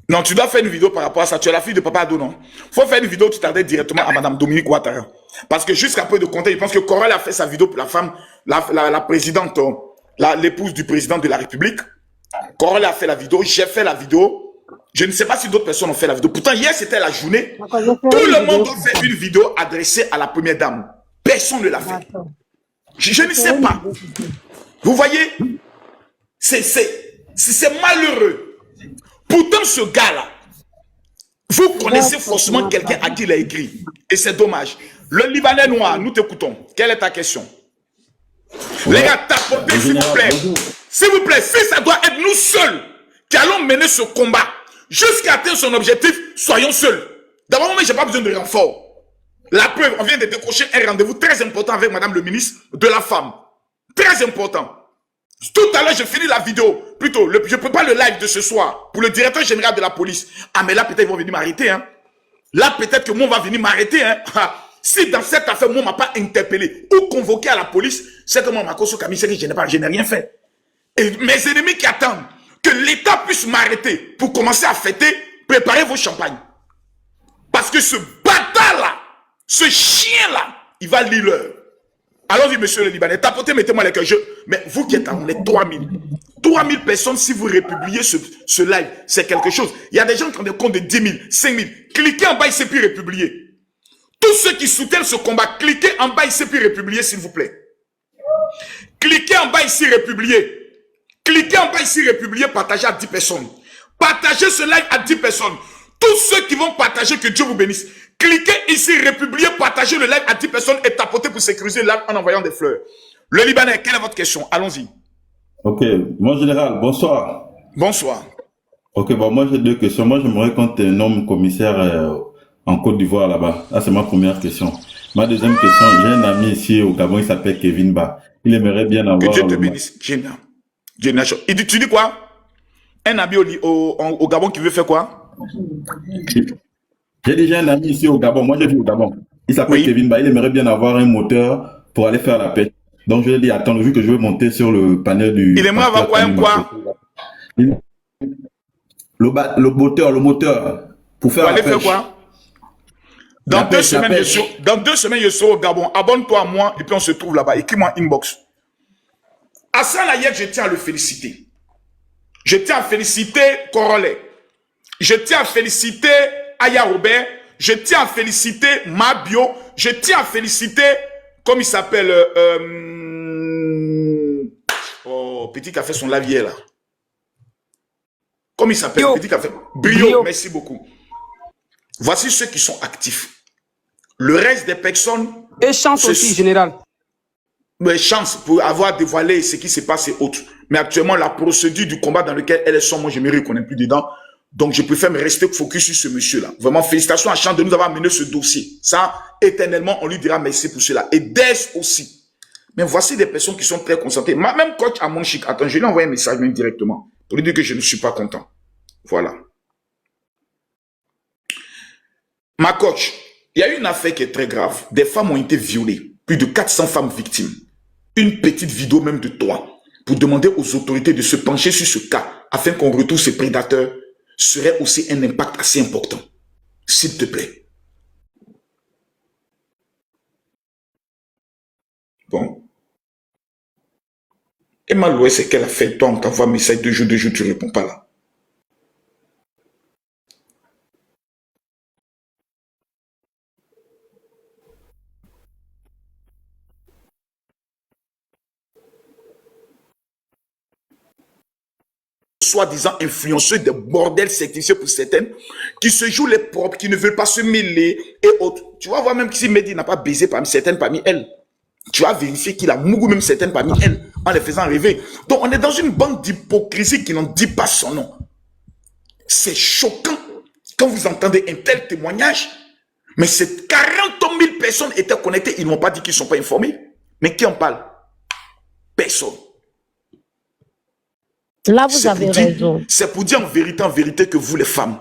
Non, tu dois faire une vidéo par rapport à ça. Tu es la fille de Papa Ado, non? Faut faire une vidéo où tu t'adresses directement à Madame Dominique Ouattara. Parce que jusqu'à peu de compter, je pense que Corel a fait sa vidéo pour la femme, la présidente, l'épouse du président de la République. Corel a fait la vidéo, j'ai fait la vidéo. Je ne sais pas si d'autres personnes ont fait la vidéo. Pourtant, hier, c'était la journée. Tout le monde a fait une vidéo adressée à la première dame. Personne ne l'a fait. Je ne sais pas. Vous voyez, c'est malheureux. Pourtant, ce gars-là, vous connaissez forcément quelqu'un à qui il a écrit. Et c'est dommage. Le Libanais noir, nous t'écoutons. Quelle est ta question? Les gars, tapotez, s'il vous plaît. S'il vous plaît, si ça doit être nous seuls qui allons mener ce combat jusqu'à atteindre son objectif, soyons seuls. D'abord, moi, je n'ai pas besoin de renfort. La preuve, on vient de décrocher un rendez-vous très important avec Madame le ministre de la Femme. Très important. Tout à l'heure, je finis la vidéo. Plutôt, je prépare le live de ce soir pour le directeur général de la police. Ah, mais là, peut-être ils vont venir m'arrêter. Hein. Là, peut-être que moi, on va venir m'arrêter. Hein. Si dans cette affaire, moi, on ne m'a pas interpellé ou convoqué à la police, c'est que moi, ma cause sur je n'ai rien fait. Et mes ennemis qui attendent que l'État puisse m'arrêter pour commencer à fêter, préparez vos champagnes. Parce que ce bâtard-là, ce chien-là, il va lire l'heure. Allons-y, monsieur le Libanais. Tapotez, mettez-moi les cœurs. Mais vous qui êtes on est 3000. 3000 personnes, si vous republiez ce live, c'est quelque chose. Il y a des gens qui ont des comptes de 10 000, 5 000. Cliquez en bas ici, puis republier. Tous ceux qui soutiennent ce combat, cliquez en bas ici, puis republier, s'il vous plaît. Cliquez en bas ici, republier. Cliquez en bas ici, republier, partagez à 10 personnes. Partagez ce live à 10 personnes. Tous ceux qui vont partager, que Dieu vous bénisse. Cliquez ici, republier, partagez le live à 10 personnes et tapotez pour sécuriser le live en envoyant des fleurs. Le Libanais, quelle est votre question? Allons-y. Ok, mon général, bonsoir. Bonsoir. Ok, bon, moi j'ai deux questions. Moi j'aimerais qu'on te nomme commissaire en Côte d'Ivoire là-bas. Ça c'est ma première question. Ma deuxième question, j'ai un ami ici au Gabon, il s'appelle Kevin Ba. Il aimerait bien avoir... Que Dieu te bénisse. Tu dis quoi? Un ami au Gabon qui veut faire quoi? J'ai déjà un ami ici au Gabon. Moi, je vis au Gabon. Il s'appelle Kevin Ba. Il aimerait bien avoir un moteur pour aller faire la pêche. Donc, je lui ai dit, attends, vu que je veux monter sur le panel du... Il aimerait avoir quoi? Le moteur. Pour faire la pêche. Faire quoi? Dans 2 semaines, je serai au Gabon. Abonne-toi à moi et puis on se trouve là-bas. Écris-moi inbox. Hassan Ayek, je tiens à le féliciter. Je tiens à féliciter Corolé. Je tiens à féliciter Aya Robert. Je tiens à féliciter Mabio. Je tiens à féliciter, comme il s'appelle, Petit qui a fait son lavier là. Comme il s'appelle, Petit qui a fait. Brio, merci beaucoup. Voici ceux qui sont actifs. Le reste des personnes... Et chance aussi, général. Mais chance pour avoir dévoilé ce qui se passe et autres. Mais actuellement, la procédure du combat dans lequel elles sont, moi, je ne me reconnais plus dedans. Donc, je préfère me rester focus sur ce monsieur-là. Vraiment, félicitations à Chant de nous avoir mené ce dossier. Ça, éternellement, on lui dira merci pour cela. Et Dez aussi. Mais voici des personnes qui sont très concentrées. Même coach à mon chic. Attends, je lui ai envoyé un message même directement pour lui dire que je ne suis pas content. Voilà. Ma coach, il y a une affaire qui est très grave. Des femmes ont été violées. Plus de 400 femmes victimes. Une petite vidéo même de toi pour demander aux autorités de se pencher sur ce cas afin qu'on retrouve ces prédateurs serait aussi un impact assez important. S'il te plaît. Bon. Emma Loué, c'est qu'elle a fait. Toi, on t'envoie un message 2 jours, tu ne réponds pas là. Soi-disant influenceurs de bordel certifiés pour certaines, qui se jouent les propres, qui ne veulent pas se mêler et autres. Tu vas voir même si Mehdi n'a pas baisé parmi certaines parmi elles. Tu vas vérifier qu'il a mougou même certaines parmi elles, en les faisant rêver. Donc on est dans une bande d'hypocrisie qui n'en dit pas son nom. C'est choquant quand vous entendez un tel témoignage. Mais ces 40 000 personnes étaient connectées, ils n'ont pas dit qu'ils ne sont pas informés. Mais qui en parle? Personne. Là, vous avez raison. C'est pour dire en vérité que vous, les femmes,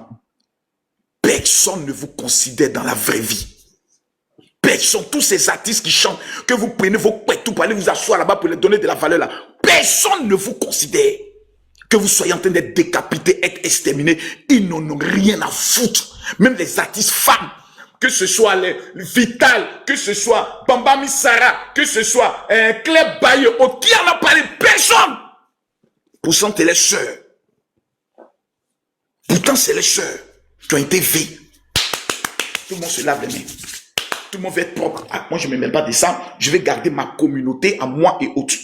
personne ne vous considère dans la vraie vie. Personne, tous ces artistes qui chantent, que vous prenez vos couettes pour aller vous asseoir là-bas pour les donner de la valeur là, personne ne vous considère. Que vous soyez en train d'être décapité, être exterminé, ils n'en ont rien à foutre. Même les artistes femmes, que ce soit les Vital, que ce soit Bamba Missara, que ce soit Claire Baye, qui en a parlé, personne. Pourtant, c'est les sœurs. Pourtant, c'est les sœurs qui ont été vées. Tout le monde se lave les mains. Tout le monde va être propre. Ah, moi, je ne me mêle pas de ça. Je vais garder ma communauté à moi et autres.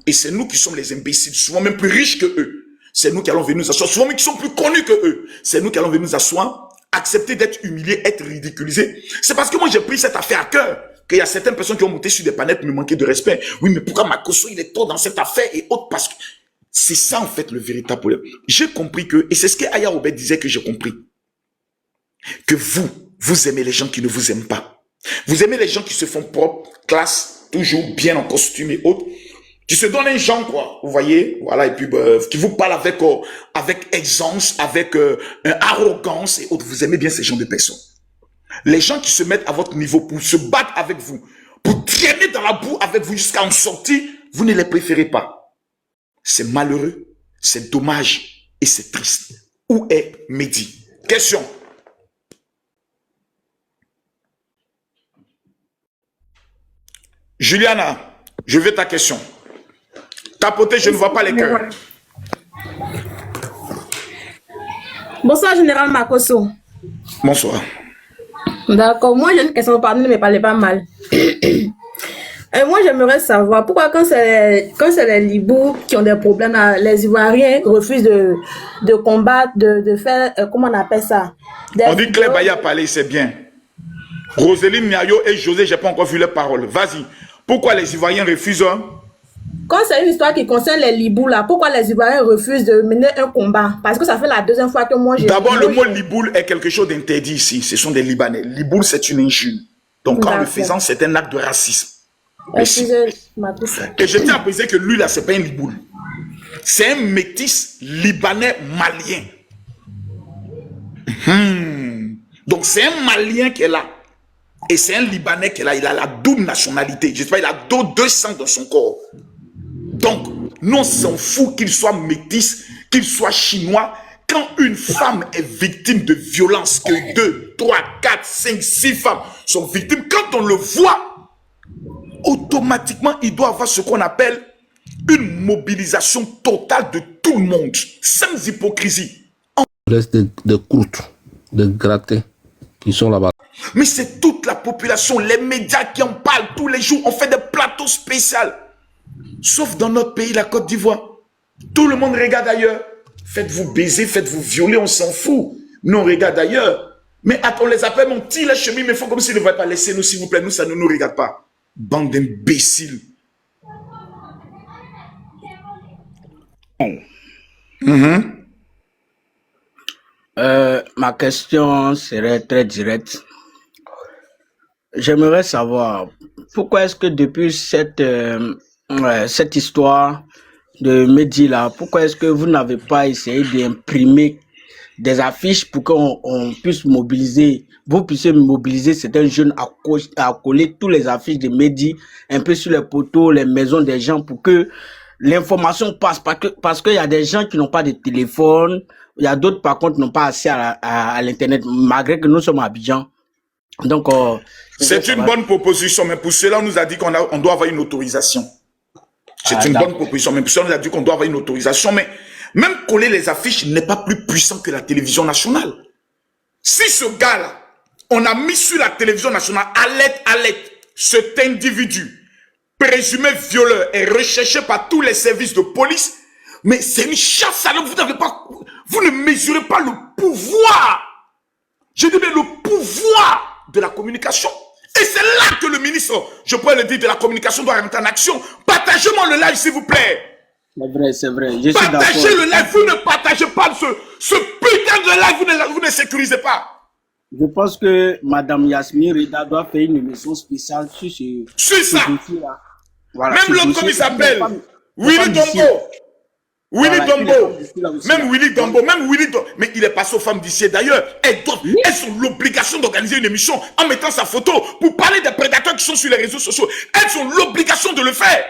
Et c'est nous qui sommes les imbéciles, souvent même plus riches que eux. C'est nous qui allons venir nous asseoir, souvent même qui sont plus connus que eux. C'est nous qui allons venir nous asseoir, accepter d'être humiliés, être ridiculisés. C'est parce que moi, j'ai pris cette affaire à cœur qu'il y a certaines personnes qui ont monté sur des planètes me manquer de respect. Oui, mais pourquoi Makosso, il est tort dans cette affaire et autres? Parce que c'est ça, en fait, le véritable problème. J'ai compris que, et c'est ce que Aya Obed disait que j'ai compris, que vous aimez les gens qui ne vous aiment pas. Vous aimez les gens qui se font propre, classe, toujours bien en costume et autres. Qui se donnent un genre, quoi. Vous voyez? Voilà. Et puis, qui vous parlent avec aisance, avec arrogance et autres. Vous aimez bien ces gens de personnes. Les gens qui se mettent à votre niveau pour se battre avec vous, pour traîner dans la boue avec vous jusqu'à en sortir, vous ne les préférez pas. C'est malheureux, c'est dommage et c'est triste. Où est Mehdi? Question. Juliana, je veux ta question. Tapoter, je ne vois pas les cœurs. Bonsoir, Général Makosso. Bonsoir. D'accord, moi j'ai une question, pardon, ne me parlez pas mal. Moi j'aimerais savoir pourquoi quand c'est les Libous qui ont des problèmes, là, les Ivoiriens refusent de combattre, de faire, comment on appelle ça? On dit Claire Baye a parlé, c'est bien. Roseline Miayo et José, je n'ai pas encore vu leurs paroles. Vas-y. Pourquoi les Ivoiriens refusent? Quand c'est une histoire qui concerne les Libous, là, pourquoi les Ivoiriens refusent de mener un combat? Parce que ça fait la deuxième fois que moi j'ai... D'abord, le mot Liboul est quelque chose d'interdit ici. Ce sont des Libanais. Liboul, c'est une injure. Donc, en le faisant, c'est un acte de racisme. Et je tiens à préciser que lui, là, c'est pas un Liboul. C'est un métis libanais malien. Donc, c'est un Malien qui est là. Et c'est un Libanais qui est là. Il a la double nationalité. Je sais pas, il a deux sangs dans son corps. Donc, nous, on s'en fout qu'il soit métis, qu'il soit chinois. Quand une femme est victime de violence, que 2, 3, 4, 5, 6 femmes sont victimes, quand on le voit, automatiquement, il doit avoir ce qu'on appelle une mobilisation totale de tout le monde, sans hypocrisie. Reste de croûtes, de grattés qui sont là-bas. Mais c'est toute la population, les médias qui en parlent tous les jours. On fait des plateaux spéciaux. Sauf dans notre pays, la Côte d'Ivoire. Tout le monde regarde ailleurs. Faites-vous baiser, faites-vous violer, on s'en fout. Nous, on regarde ailleurs. Mais on les appelle mon petit les chemins, mais il faut comme s'ils ne voudraient pas laisser nous, s'il vous plaît. Nous, ça ne nous regarde pas. Bande d'imbéciles. Ma question serait très directe. J'aimerais savoir pourquoi est-ce que depuis cette histoire de Mehdi là, pourquoi est-ce que vous n'avez pas essayé d'imprimer des affiches pour qu'on puisse mobiliser, vous puissiez mobiliser certains jeunes à coller tous les affiches de Mehdi un peu sur les poteaux, les maisons des gens pour que l'information passe, parce qu'il y a des gens qui n'ont pas de téléphone, il y a d'autres par contre qui n'ont pas accès à l'internet, malgré que nous sommes à Abidjan. Donc, c'est une bonne proposition, mais pour cela, on nous a dit qu'on doit avoir une autorisation. C'est une bonne proposition, mais pour cela, on nous a dit qu'on doit avoir une autorisation. Mais même coller les affiches n'est pas plus puissant que la télévision nationale. Si ce gars-là, on a mis sur la télévision nationale, alerte, cet individu, présumé violeur, est recherché par tous les services de police, mais c'est une chasse à l'homme. Vous ne mesurez pas le pouvoir. Je dis bien le pouvoir de la communication. Et c'est là que le ministre, je pourrais le dire, de la communication doit rentrer en action. Partagez-moi le live, s'il vous plaît. C'est vrai. Partagez le live. Vous ne partagez pas ce putain de live. Vous ne sécurisez pas. Je pense que Madame Yasmine Reda doit faire une émission spéciale sur ça. Dossier-là. Voilà, même l'homme comme il s'appelle, Willy Dombo. Willy Dombo, même Willy Dombo, mais il est passé aux femmes d'ici. D'ailleurs, elles ont l'obligation d'organiser une émission en mettant sa photo pour parler des prédateurs qui sont sur les réseaux sociaux. Elles ont l'obligation de le faire.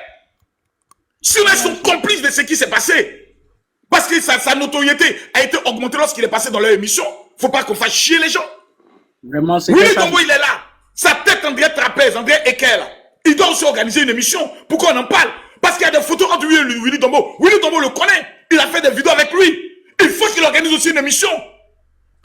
Sinon, elles sont complices de ce qui s'est passé. Parce que sa notoriété a été augmentée lorsqu'il est passé dans leur émission. Faut pas qu'on fasse chier les gens. Vraiment, c'est Willy Tombo, il est là. Sa tête, André Trapèze, André Ekel. Il doit aussi organiser une émission pour qu'on en parle. Parce qu'il y a des photos entre lui et Willy Tombo. Willy Tombo le connaît. Il a fait des vidéos avec lui. Il faut qu'il organise aussi une émission.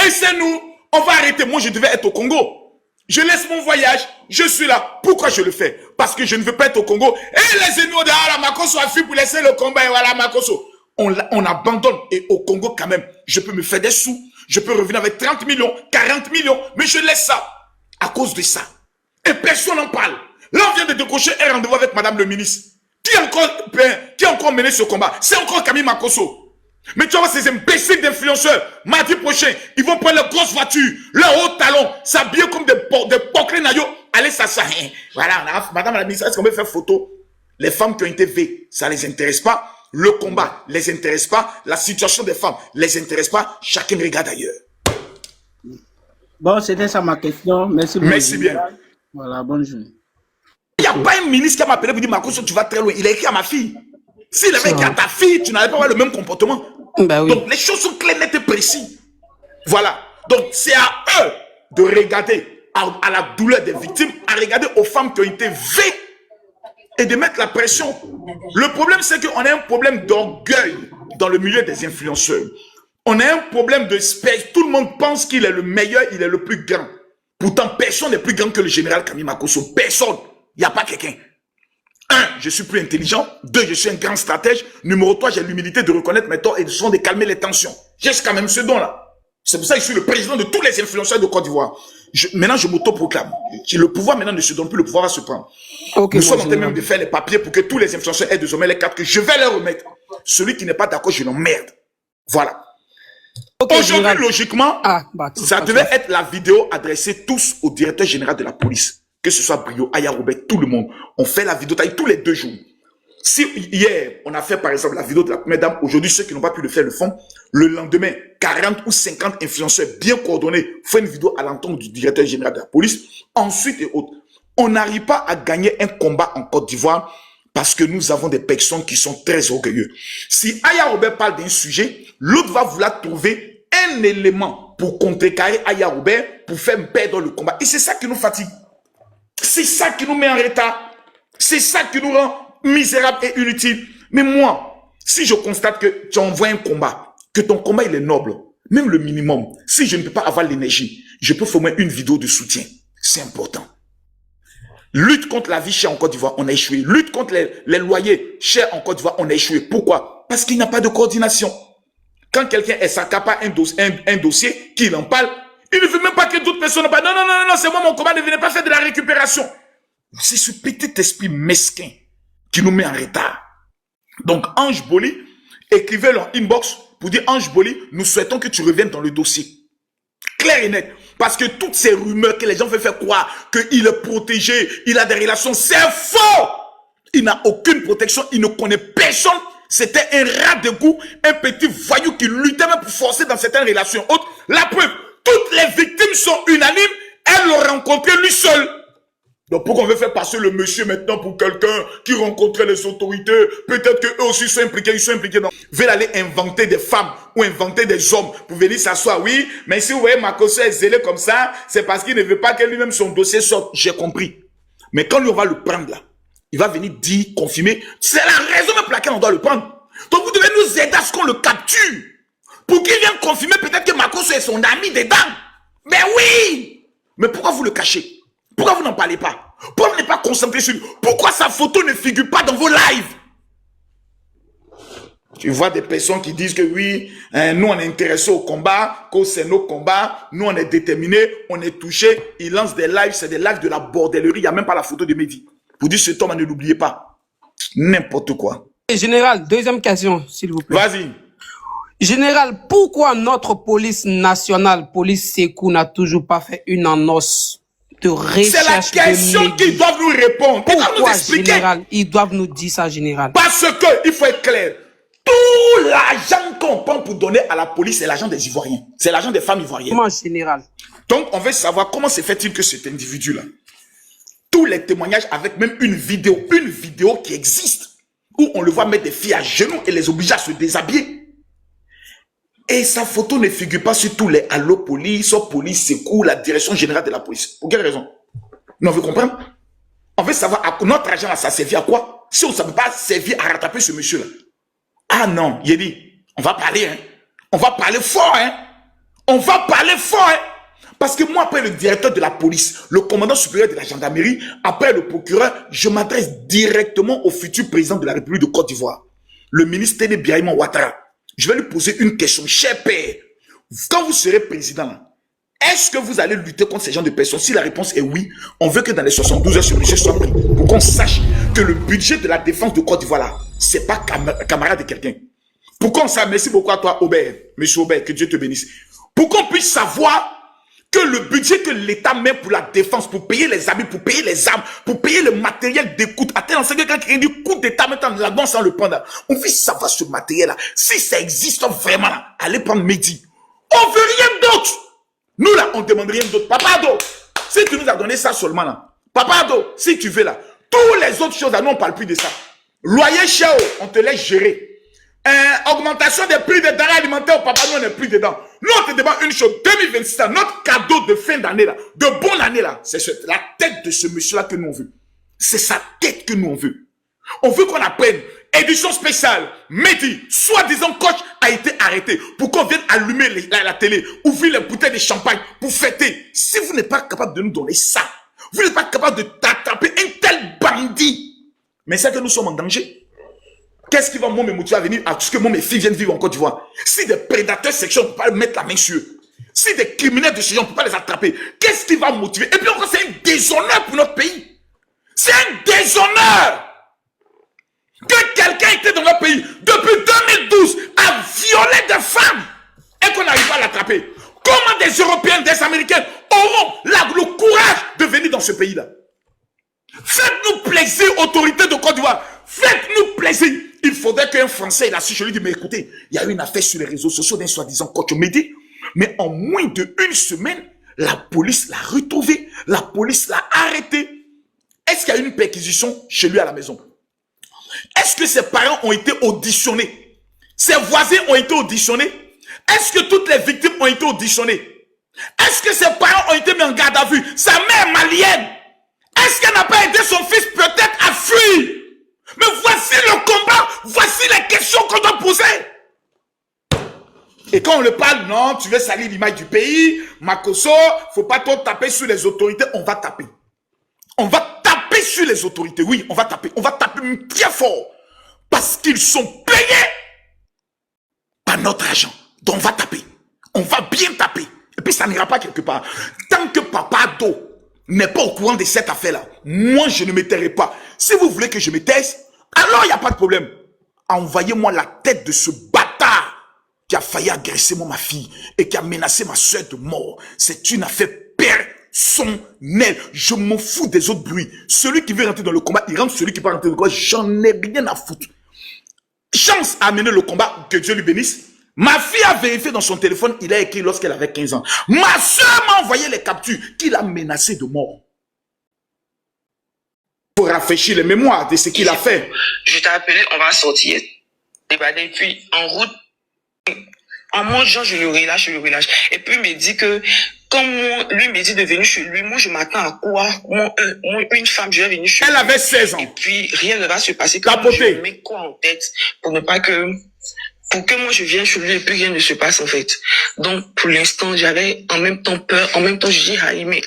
Et c'est nous, on va arrêter. Moi, je devais être au Congo. Je laisse mon voyage, je suis là. Pourquoi je le fais? Parce que je ne veux pas être au Congo. Et les ennemis de la Makoso a fui pour laisser le combat et voilà Makoso. On abandonne. Et au Congo, quand même, je peux me faire des sous. Je peux revenir avec 30 millions, 40 millions. Mais je laisse ça à cause de ça. Et personne n'en parle. Là, on vient de décrocher un rendez-vous avec madame le ministre. Qui a encore mené ce combat? C'est encore Camille Makoso. Mais tu vois ces imbéciles d'influenceurs, mardi prochain, ils vont prendre leurs grosses voitures, leurs hauts talons, s'habiller comme des porclés naïos, aller s'asseoir. Voilà, madame la ministre, est-ce qu'on peut faire photo? Les femmes qui ont été V, ça les intéresse pas. Le combat les intéresse pas. La situation des femmes les intéresse pas. Chacun regarde ailleurs. Bon, c'était ça ma question. Merci beaucoup. Merci bien. Voilà, bonne journée. Il n'y a pas un ministre qui m'a appelé pour dire Makoso, tu vas très loin. Il a écrit à ma fille. S'il avait écrit à ta fille, tu n'allais pas avoir le même comportement. Bah oui. Donc les choses sont claires, nettes et précises. Voilà. Donc c'est à eux de regarder à la douleur des victimes, à regarder aux femmes qui ont été V et de mettre la pression. Le problème, c'est qu'on a un problème d'orgueil dans le milieu des influenceurs. On a un problème de spectre. Tout le monde pense qu'il est le meilleur, il est le plus grand. Pourtant, personne n'est plus grand que le général Camille Makoso. Personne. Il n'y a pas quelqu'un. 1, je suis plus intelligent. 2, je suis un grand stratège. Numéro 3, j'ai l'humilité de reconnaître mes torts et de calmer les tensions. J'ai quand même ce don-là. C'est pour ça que je suis le président de tous les influenceurs de Côte d'Ivoire. Maintenant, je m'auto-proclame. Le pouvoir maintenant ne se donne plus, le pouvoir va se prendre. Okay, nous sommes en train même de faire les papiers pour que tous les influenceurs aient désormais les cartes que je vais leur remettre. Celui qui n'est pas d'accord, je l'emmerde. Voilà. Okay, aujourd'hui, logiquement, ça devait être la vidéo adressée tous au directeur général de la police. Que ce soit Brio, Aya Robert, tout le monde. On fait la vidéo tous les 2 jours. Si hier, on a fait par exemple la vidéo de la première dame, aujourd'hui, ceux qui n'ont pas pu le faire le font. Le lendemain, 40 ou 50 influenceurs bien coordonnés font une vidéo à l'encontre du directeur général de la police. Ensuite et autres. On n'arrive pas à gagner un combat en Côte d'Ivoire parce que nous avons des personnes qui sont très orgueilleux. Si Aya Robert parle d'un sujet, l'autre va vouloir trouver un élément pour contrecarrer Aya Robert pour faire perdre le combat. Et c'est ça qui nous fatigue. C'est ça qui nous met en retard. C'est ça qui nous rend misérables et inutiles. Mais moi, si je constate que tu envoies un combat, que ton combat il est noble, même le minimum, si je ne peux pas avoir l'énergie, je peux faire une vidéo de soutien. C'est important. Lutte contre la vie chère en Côte d'Ivoire, on a échoué. Lutte contre les loyers chers en Côte d'Ivoire, on a échoué. Pourquoi? Parce qu'il n'y a pas de coordination. Quand quelqu'un s'accapare un dossier, qu'il en parle, il ne veut même pas que d'autres personnes en parlent. Non, non, non, non, c'est moi mon combat, ne venez pas faire de la récupération. C'est ce petit esprit mesquin qui nous met en retard. Donc, Ange Boli, écrivez leur inbox pour dire Ange Boli, nous souhaitons que tu reviennes dans le dossier. Clair et net. Parce que toutes ces rumeurs que les gens veulent faire croire qu'il est protégé, il a des relations, c'est faux. Il n'a aucune protection, il ne connaît personne. C'était un rat de goût, un petit voyou qui luttait même pour forcer dans certaines relations autres. La preuve, toutes les victimes sont unanimes, elles l'ont rencontré lui seul. Donc pourquoi on veut faire passer le monsieur maintenant pour quelqu'un qui rencontrait les autorités? Peut-être qu'eux aussi sont impliqués, ils sont impliqués dans... Ils veulent aller inventer des femmes ou inventer des hommes pour venir s'asseoir. Oui, mais si vous voyez Makoso est zélé comme ça, c'est parce qu'il ne veut pas que lui-même son dossier sorte. J'ai compris. Mais quand lui on va le prendre là, il va venir dire, confirmer. C'est la raison même pour laquelle on doit le prendre. Donc vous devez nous aider à ce qu'on le capture. Pour qu'il vienne confirmer peut-être que Makoso est son ami dedans. Mais oui! Mais pourquoi vous le cachez? Pourquoi vous n'en parlez pas? Pourquoi vous n'êtes pas concentré sur lui? Pourquoi sa photo ne figure pas dans vos lives? Tu vois des personnes qui disent que oui, nous on est intéressés au combat, que c'est nos combats, nous on est déterminés, on est touchés. Ils lancent des lives, c'est des lives de la bordellerie, il n'y a même pas la photo de Mehdi. Pour dire cet homme, ne l'oubliez pas. N'importe quoi. Général, deuxième question, s'il vous plaît. Vas-y. Général, pourquoi notre police nationale, police Sékou, n'a toujours pas fait une annonce de recherche? C'est la question qu'ils doivent nous répondre. Ils doivent nous expliquer. Général, ils doivent nous dire ça, général. Parce que, il faut être clair, tout l'argent qu'on prend pour donner à la police, c'est l'argent des Ivoiriens. C'est l'argent des femmes ivoiriennes. Comment, général? Donc, on veut savoir comment se fait-il que cet individu-là, tous les témoignages avec même une vidéo qui existe, où on le voit mettre des filles à genoux et les obliger à se déshabiller. Et sa photo ne figure pas sur tous les Allo Police, Police Secours, la direction générale de la police. Pour quelle raison? Non, vous comprenez? On veut savoir à notre argent, là, ça servit à quoi? Si on ne savait pas servir à rattraper ce monsieur-là. Ah non, il a dit, on va parler, hein. On va parler fort, hein. On va parler fort, hein. Parce que moi, après le directeur de la police, le commandant supérieur de la gendarmerie, après le procureur, je m'adresse directement au futur président de la République de Côte d'Ivoire, le ministre Téné Birahima Ouattara. Je vais lui poser une question. Cher père, quand vous serez président, là, est-ce que vous allez lutter contre ces gens de personnes? Si la réponse est oui, on veut que dans les 72 heures, ce monsieur soit pris. Pour qu'on sache que le budget de la défense de Côte d'Ivoire, là, c'est pas camarade de quelqu'un. Pour qu'on sache, merci beaucoup à toi, Aubert, monsieur Aubert, que Dieu te bénisse. Pour qu'on puisse savoir que le budget que l'État met pour la défense, pour payer les habits, pour payer les armes, pour payer le matériel d'écoute, à tel enseigne quelqu'un qui dit coup d'État maintenant la banque sans le prendre. On veut savoir ce matériel-là. Si ça existe vraiment, là, allez prendre Mehdi. On veut rien d'autre. Nous là, on demande rien d'autre. Papa Ado, si tu nous as donné ça seulement là. Papa Ado, si tu veux là. Toutes les autres choses là, nous on parle plus de ça. Loyer cher, on te laisse gérer. Augmentation des prix des denrées alimentaires, papa, nous on n'est plus dedans. Nous on te demande une chose, 2026, notre cadeau de fin d'année là, de bonne année là, c'est la tête de ce monsieur-là que nous on veut. C'est sa tête que nous on veut. On veut qu'on apprenne. Édition spéciale, Mehdi, soi-disant coach, a été arrêté pour qu'on vienne allumer la télé, ouvrir les bouteilles de champagne pour fêter. Si vous n'êtes pas capable de nous donner ça, vous n'êtes pas capable de t'attraper un tel bandit, mais c'est que nous sommes en danger. Qu'est-ce qui va moi me motiver à venir à ce que moi mes filles viennent vivre en Côte d'Ivoire? Si des prédateurs sexuels, on ne peut pas mettre la main sur eux. Si des criminels de ce genre, on ne peut pas les attraper. Qu'est-ce qui va me motiver? Et puis encore, c'est un déshonneur pour notre pays. C'est un déshonneur que quelqu'un était dans notre pays depuis 2012 à violer des femmes et qu'on n'arrive pas à l'attraper. Comment des Européens, des Américains auront le courage de venir dans ce pays-là? Faites-nous plaisir, autorité de Côte d'Ivoire. Faites-nous plaisir. Il faudrait qu'un Français, il a su, je lui dis, mais écoutez, il y a eu une affaire sur les réseaux sociaux d'un soi-disant coach Mehdi, mais en moins d'1 semaine, la police l'a retrouvé, la police l'a arrêté. Est-ce qu'il y a eu une perquisition chez lui à la maison? Est-ce que ses parents ont été auditionnés? Ses voisins ont été auditionnés? Est-ce que toutes les victimes ont été auditionnées? Est-ce que ses parents ont été mis en garde à vue? Sa mère malienne, est-ce qu'elle n'a pas aidé son fils peut-être à fuir? Mais voici le combat, voici les questions qu'on doit poser. Et quand on le parle, non, tu veux salir l'image du pays, Makoso, faut pas trop taper sur les autorités, on va taper. On va taper sur les autorités, oui, on va taper bien fort. Parce qu'ils sont payés par notre argent. Donc on va taper, on va bien taper. Et puis ça n'ira pas quelque part. Tant que Papa Ado n'est pas au courant de cette affaire-là, moi je ne me tairai pas. Si vous voulez que je me taise, alors il n'y a pas de problème. Envoyez-moi la tête de ce bâtard qui a failli agresser ma fille et qui a menacé ma soeur de mort. C'est une affaire personnelle. Je m'en fous des autres bruits. Celui qui veut rentrer dans le combat, il rentre. Celui qui peut rentrer dans le combat, j'en ai rien à foutre. Chance à mener le combat, que Dieu lui bénisse. Ma fille a vérifié dans son téléphone, il a écrit lorsqu'elle avait 15 ans. Ma soeur m'a envoyé les captures qu'il a menacé de mort. Pour rafraîchir les mémoires de ce qu'il a fait. Je t'ai appelé, on va sortir. Et puis en route, en mangeant, je le relâche. Et puis il me dit que, quand lui me dit de venir chez lui, moi je m'attends à quoi? Une femme, je vais venir chez lui. Elle avait 16 ans. Et puis rien ne va se passer. Je mets quoi en tête pour ne pas que... Pour que moi je vienne chez lui et puis rien ne se passe en fait. Donc pour l'instant j'avais en même temps peur, en même temps je dis ah mais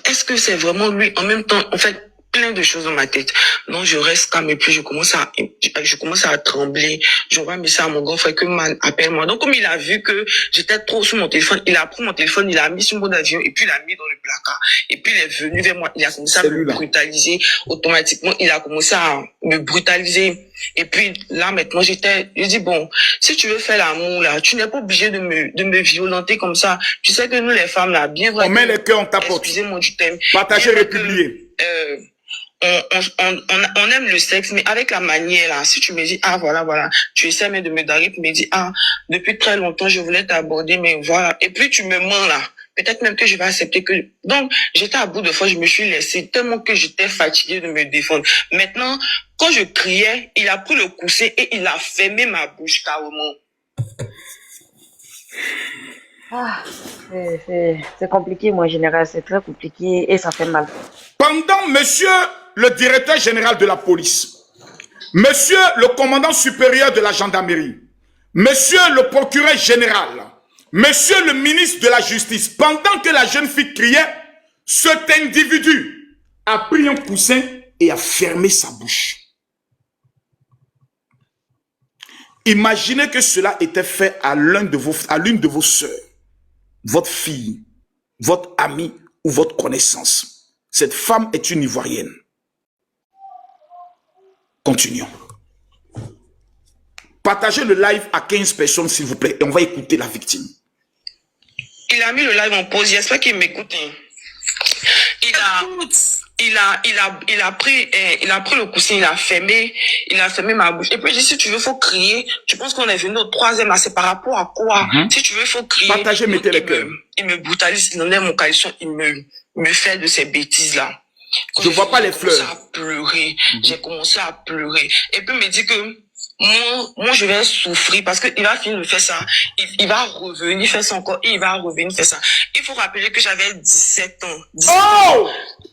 est-ce que c'est vraiment lui? En même temps en fait plein de choses dans ma tête. Donc je reste calme et puis je commence à trembler. J'envoie un message à mon grand frère que man appelle-moi. Donc comme il a vu que j'étais trop sur mon téléphone, il a pris mon téléphone, il a mis sur mode avion et puis il a mis dans le placard. Et puis il est venu vers moi, il a commencé à me brutaliser automatiquement. Il a commencé à me brutaliser. Et puis là maintenant je dis bon, si tu veux faire l'amour là, tu n'es pas obligé de me violenter comme ça. Tu sais que nous les femmes là, bien vrai. On met les cœurs en tapote. Excusez-moi du thème. Partagez, républier. On aime le sexe, mais avec la manière là, si tu me dis ah voilà, tu essaies même de me draguer, tu me dis ah depuis très longtemps je voulais t'aborder, mais voilà, et puis tu me mens là, peut-être même que je vais accepter que... Donc j'étais à bout de force, je me suis laissée tellement que j'étais fatiguée de me défendre. Maintenant quand je criais, il a pris le coussin et il a fermé ma bouche carrément. Ah, c'est compliqué, mon général, c'est très compliqué et ça fait mal. Pendant monsieur le directeur général de la police, monsieur le commandant supérieur de la gendarmerie, monsieur le procureur général, monsieur le ministre de la justice, pendant que la jeune fille criait, cet individu a pris un coussin et a fermé sa bouche. Imaginez que cela était fait à l'une de vos sœurs, votre fille, votre amie ou votre connaissance. Cette femme est une Ivoirienne. Continuons. Partagez le live à 15 personnes, s'il vous plaît, et on va écouter la victime. Il a mis le live en pause, j'espère qu'il m'écoute. Il a pris le coussin, il a fermé ma bouche. Et puis, j'ai dit, si tu veux, faut crier. Je pense qu'on est venu au troisième, là, c'est par rapport à quoi? Si tu veux, faut crier. Partagez, mettez les cœurs. Il me brutalise, il enlève mon caleçon, il me fait de ces bêtises-là. Je ne vois pas les fleurs. J'ai commencé à pleurer. Et puis, il me dit que, moi, je vais souffrir parce qu'il va finir de faire ça. Il va revenir faire ça encore et il va revenir faire ça. Il faut rappeler que j'avais 17 ans. 17 ans.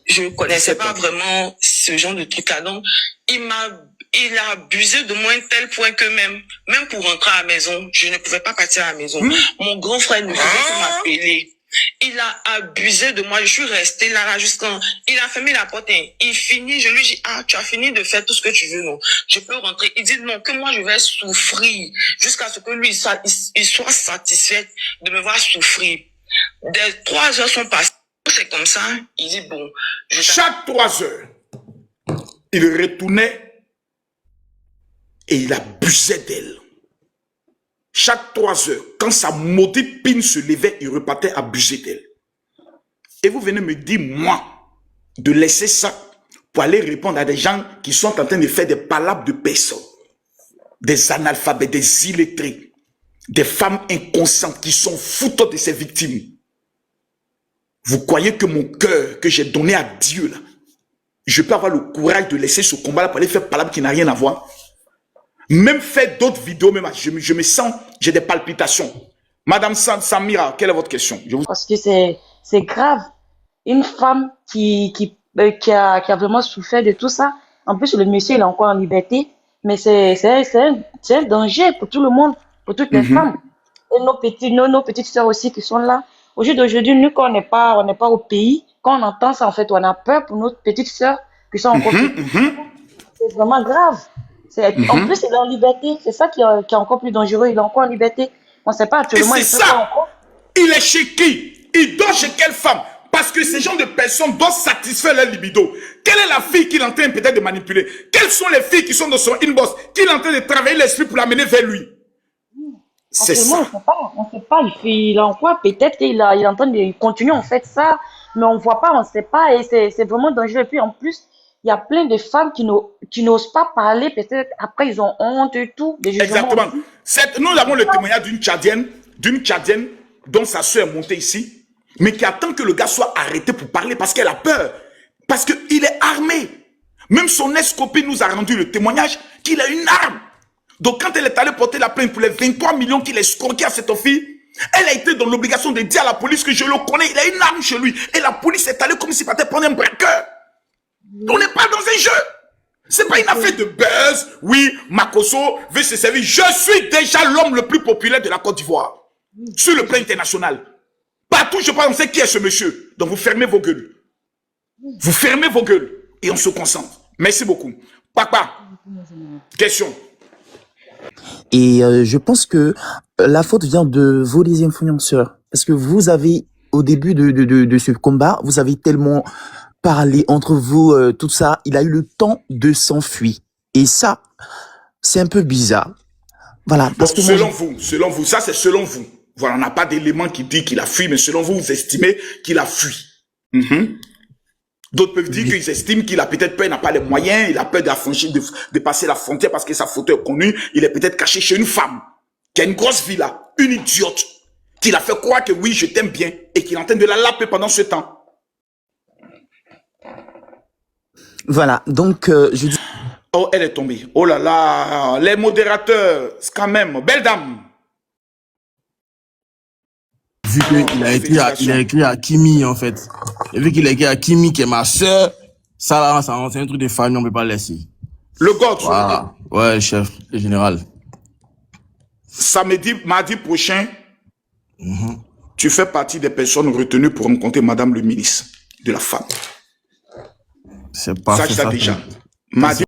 Je ne connaissais pas vraiment ce genre de truc-là. Donc, il a abusé de moi à un tel point que même pour rentrer à la maison, je ne pouvais pas partir à la maison. Mon grand frère ne pouvait pas m'appeler. Il a abusé de moi. Je suis restée là jusqu'à... Il a fermé la porte. Il finit. Je lui dis, tu as fini de faire tout ce que tu veux, non? Je peux rentrer. Il dit, non, que moi, je vais souffrir jusqu'à ce que lui, il soit satisfait de me voir souffrir. Des 3 heures sont passées. C'est comme ça. Il dit, bon. Chaque 3 heures, il retournait et il abusait d'elle. Chaque 3 heures, quand sa maudite pine se levait, il repartait abuser d'elle. Et vous venez me dire, moi, de laisser ça pour aller répondre à des gens qui sont en train de faire des palabres de personnes, des analphabètes, des illettrés, des femmes inconscientes qui sont foutues de ces victimes. Vous croyez que mon cœur que j'ai donné à Dieu, là, je peux avoir le courage de laisser ce combat-là pour aller faire palabres qui n'a rien à voir? Même faire d'autres vidéos, même je me sens, j'ai des palpitations. Madame Samira, quelle est votre question? Parce que c'est grave. Une femme qui a vraiment souffert de tout ça. En plus, le monsieur, il est encore en liberté. Mais c'est un danger pour tout le monde, pour toutes les femmes. Et nos petites sœurs aussi qui sont là. Au jour d'aujourd'hui, nous, quand on n'est pas au pays, quand on entend ça, en fait, on a peur pour nos petites sœurs qui sont encore C'est vraiment grave. En plus, il est en liberté. C'est ça qui est encore plus dangereux. Il est encore en liberté. On ne sait pas actuellement. Et c'est ça. Il est chez qui? Il dort chez quelle femme? Parce que ces gens de personnes doivent satisfaire leur libido. Quelle est la fille qu'il est en train peut-être de manipuler? Quelles sont les filles qui sont dans son inbox, qu'il est en train de travailler l'esprit pour l'amener vers lui? C'est ça. On ne sait pas. Il est en quoi? Peut-être qu'il est en train de continuer en fait ça. Mais on ne voit pas, on ne sait pas. Et c'est vraiment dangereux. Et puis en plus, il y a plein de femmes qui n'osent pas parler, peut-être après ils ont honte et tout. Exactement. Nous avons le témoignage d'une Tchadienne dont sa soeur est montée ici, mais qui attend que le gars soit arrêté pour parler parce qu'elle a peur. Parce qu'il est armé. Même son ex-copine nous a rendu le témoignage qu'il a une arme. Donc quand elle est allée porter la plainte pour les 23 millions qu'il a escroqué à cette fille, elle a été dans l'obligation de dire à la police que je le connais, il a une arme chez lui. Et la police est allée comme s'il partait prendre un braqueur. On n'est pas dans un jeu. C'est pas une affaire de buzz. Oui, Makosso veut se servir. Je suis déjà l'homme le plus populaire de la Côte d'Ivoire. Sur le plan international. Partout, je pense, on sait qui est ce monsieur. Donc, vous fermez vos gueules. Vous fermez vos gueules. Et on se concentre. Merci beaucoup. Papa, question. Et je pense que la faute vient de vos les influenceurs. Parce que vous avez, au début de ce combat, vous avez tellement parlé entre vous, tout ça. Il a eu le temps de s'enfuir. Et ça, c'est un peu bizarre. Voilà. Parce que selon vous, ça c'est selon vous. Voilà, on n'a pas d'élément qui dit qu'il a fui, mais selon vous, vous estimez qu'il a fui. D'autres peuvent dire qu'ils estiment qu'il a peut-être peur, il n'a pas les moyens, il a peur de passer la frontière parce que sa photo est connue, il est peut-être caché chez une femme qui a une grosse villa, une idiote, qui l'a fait croire que oui, je t'aime bien et qu'il est en train de la laper pendant ce temps. Voilà, donc je dis... Oh, elle est tombée. Oh là là, les modérateurs, c'est quand même, belle dame. vu qu'il a écrit à Kimi, en fait. Et vu qu'il a écrit à Kimi, qui est ma soeur, ça là, c'est un truc de famille, on peut pas le laisser. Le God. Voilà. Ouais, chef, le général. Mardi prochain, tu fais partie des personnes retenues pour rencontrer Madame le ministre de la Femme. C'est pas ça. Sache ça déjà. Mardi